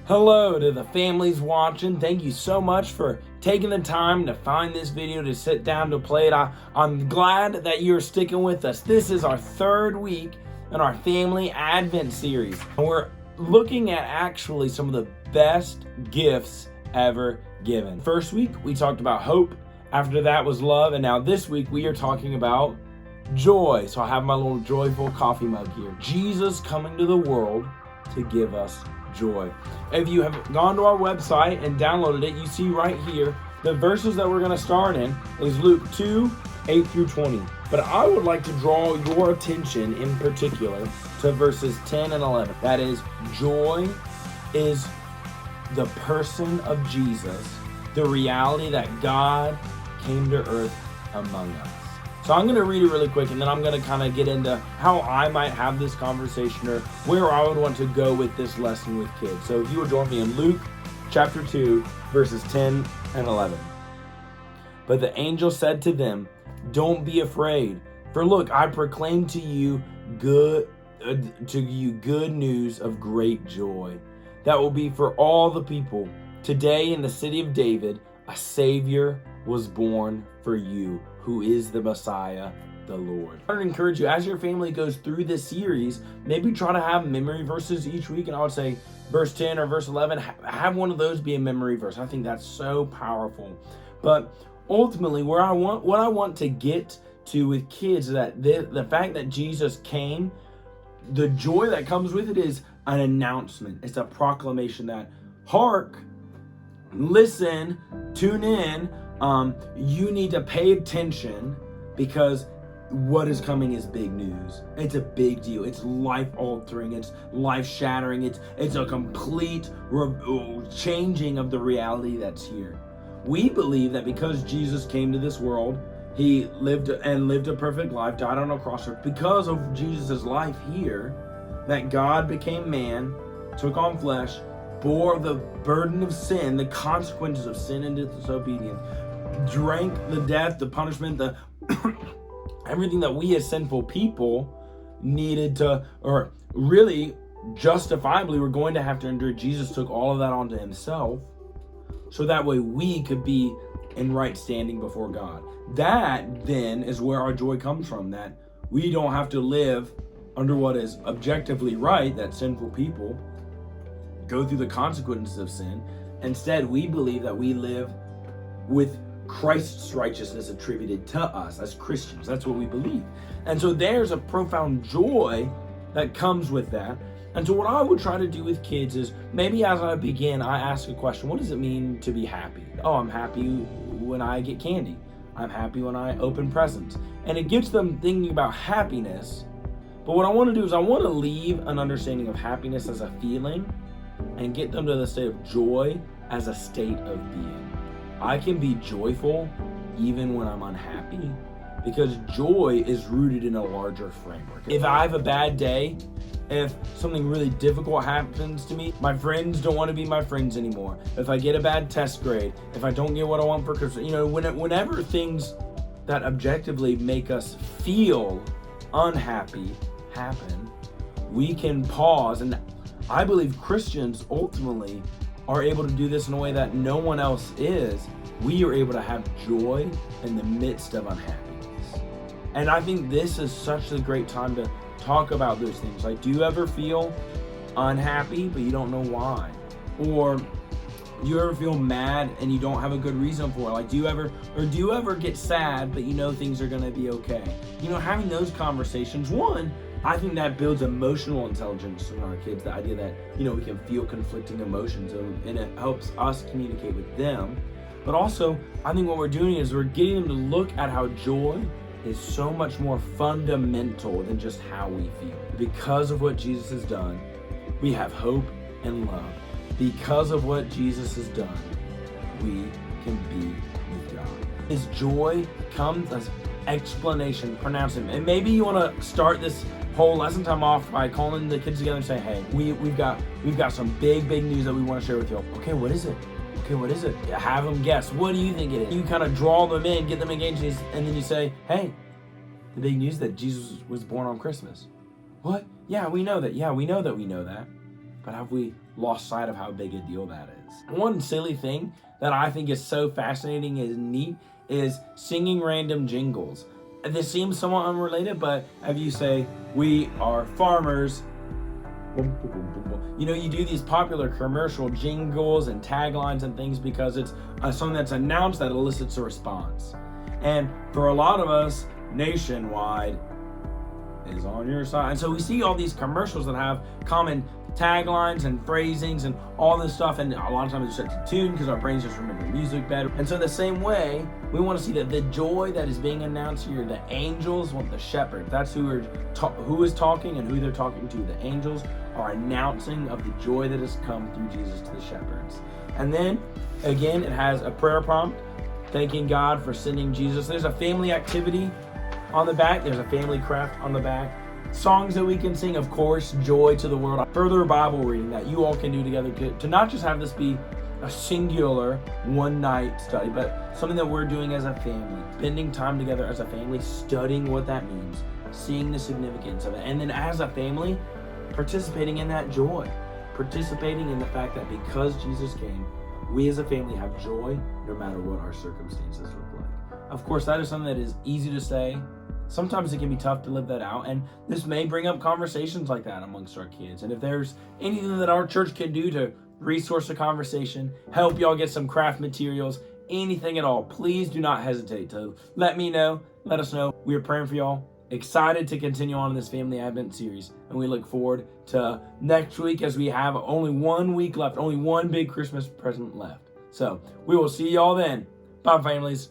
Hello to the families watching. Thank you so much for taking the time to find this video, to sit down to play it. I'm glad that you're sticking with us. This is our third week in our family Advent series. And we're looking at actually some of the best gifts ever given. First week, we talked about hope. After that was love. And now this week, we are talking about joy. So I have my little joyful coffee mug here. Jesus coming to the world to give us joy. If you have gone to our website and downloaded it, you see right here the verses that we're going to start in is Luke 2:8-20. But I would like to draw your attention in particular to verses 10 and 11. That is, joy is the person of Jesus, the reality that God came to earth among us. So I'm going to read it really quick, and then I'm going to kind of get into how I might have this conversation or where I would want to go with this lesson with kids. So if you would join me in Luke chapter 2, verses 10 and 11. But the angel said to them, "Don't be afraid, for look, I proclaim to you good news of great joy that will be for all the people. Today in the city of David, a Savior was born for you, who is the Messiah, the Lord." I would encourage you, as your family goes through this series, maybe try to have memory verses each week. And I would say verse 10 or verse 11, have one of those be a memory verse. I think that's so powerful. But ultimately, what I want to get to with kids is that the fact that Jesus came, the joy that comes with it is an announcement. It's a proclamation that, hark, listen, tune in. You need to pay attention, because what is coming is big news. It's a big deal. It's life altering. It's life shattering. It's a complete changing of the reality that's here. We believe that because Jesus came to this world, he lived a perfect life, died on a cross. Because of Jesus' life here, that God became man, took on flesh, bore the burden of sin, the consequences of sin and disobedience, drank the death, the punishment, the everything that we as sinful people needed to, or really justifiably were going to have to endure. Jesus took all of that onto himself, so that way we could be in right standing before God. That then is where our joy comes from, that we don't have to live under what is objectively right, that sinful people go through the consequences of sin. Instead, we believe that we live with Christ's righteousness attributed to us as Christians. That's what we believe. And so there's a profound joy that comes with that. And so what I would try to do with kids is, maybe as I begin, I ask a question: what does it mean to be happy? Oh, I'm happy when I get candy. I'm happy when I open presents. And it gets them thinking about happiness. But what I want to do is I want to leave an understanding of happiness as a feeling and get them to the state of joy as a state of being. I can be joyful even when I'm unhappy, because joy is rooted in a larger framework. If I have a bad day, if something really difficult happens to me, my friends don't want to be my friends anymore. If I get a bad test grade, if I don't get what I want for Christmas, whenever things that objectively make us feel unhappy happen, we can pause. And I believe Christians ultimately are able to do this in a way that no one else is. We are able to have joy in the midst of unhappiness. And I think this is such a great time to talk about those things. Like, do you ever feel unhappy but you don't know why? Or do you ever feel mad and you don't have a good reason for it? Like, do you ever get sad but you know things are gonna be okay? Having those conversations, one, I think that builds emotional intelligence in our kids. The idea that, we can feel conflicting emotions, and it helps us communicate with them. But also, I think what we're doing is we're getting them to look at how joy is so much more fundamental than just how we feel. Because of what Jesus has done, we have hope and love. Because of what Jesus has done, we can be with God. His joy comes as explanation, pronouncement. And maybe you want to start this whole lesson time off by calling the kids together and say, "Hey, we've got some big news that we want to share with you." Okay, what is it? Okay, what is it? Have them guess. What do you think it is? You kind of draw them in, get them engaged, and then you say, "Hey, the big news that Jesus was born on Christmas." What? Yeah, we know that. Yeah, we know that. but have we lost sight of how big a deal that is? One silly thing that I think is so fascinating and neat is singing random jingles. This seems somewhat unrelated, but if you say, "We are farmers," you know, you do these popular commercial jingles and taglines and things because it's something that's announced that elicits a response. And for a lot of us, Nationwide is on your side. And so we see all these commercials that have common taglines and phrasings and all this stuff, and a lot of times it's set to tune because our brains just remember music better. And so the same way, we want to see that the joy that is being announced here, the angels want the shepherd. That's who is talking and who they're talking to. The angels are announcing of the joy that has come through Jesus to the shepherds. And then again, it has a prayer prompt, thanking God for sending Jesus. There's a family activity on the back. There's a family craft on the back. Songs that we can sing, of course, joy to the world. Further Bible reading that you all can do together to not just have this be a singular one-night study, but something that we're doing as a family, spending time together as a family, studying what that means, seeing the significance of it, and then as a family, participating in that joy, participating in the fact that because Jesus came, we as a family have joy no matter what our circumstances look like. Of course, that is something that is easy to say. Sometimes it can be tough to live that out, and this may bring up conversations like that amongst our kids. And if there's anything that our church can do to resource a conversation, help y'all get some craft materials, anything at all, please do not hesitate to let me know, let us know. We are praying for y'all, excited to continue on in this Family Advent series, and we look forward to next week as we have only 1 week left, only one big Christmas present left. So we will see y'all then. Bye, families.